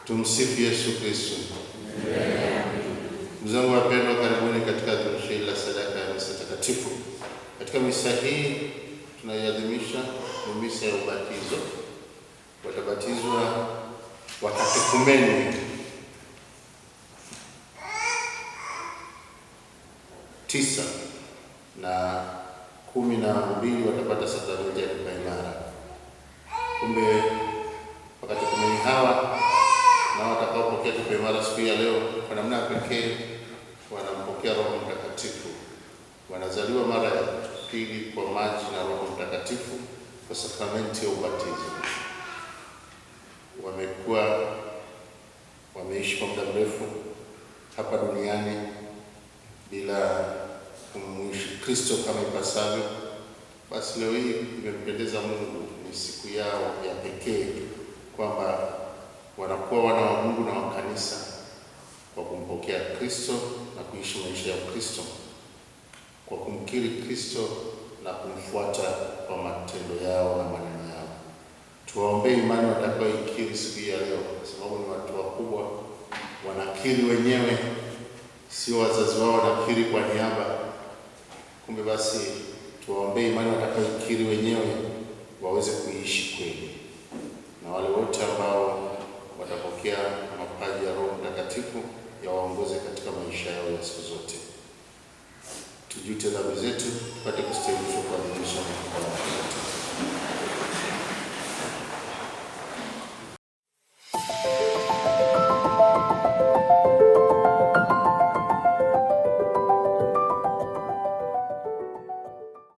Tumsifu Yesu Kristo. Ndugu zangu wapendwa, karibuni katika adhimisho hili la sadaka ya misa takatifu. Katika misa hii tunaiadhimisha ni misa ya ubatizo. Watabatizwa wakatekumeni 9 na 12 watapata sakramenti ya kipaimara. Kumbe wakatekumeni hawa na watakaopokea kipaimara siku ya leo kwa namna pekee wanampokea Roho Mtakatifu. Wanazaliwa mara ya pili kwa maji na Roho Mtakatifu kwa sakramenti ya ubatizo. Wameishi kwa muda mrefu hapa duniani bila kumwishi Kristo kama ipasavyo. Basi leo hii imempendeza Mungu, ni siku yao ya pekee kwamba wanakuwa wana wa Mungu na wa kanisa kwa kumpokea Kristo na kuishi maisha ya Kristo, kwa kumkiri Kristo na kumfuata kwa matendo yao na maneno yao. Tuwaombee imani watakaoikiri siku ya leo, kwa sababu ni watu wakubwa, wanakiri wenyewe, sio wazazi wao wanakiri kwa niaba. Kumbe basi tuwaombee imani watakaoikiri wenyewe waweze kuishi kweli, na wale wote ambao watapokea mapaji ya Roho Mtakatifu yawaongoze katika maisha yao ya siku zote. Tujute dhambi zetu tupate kustahilishwa kuadhimisha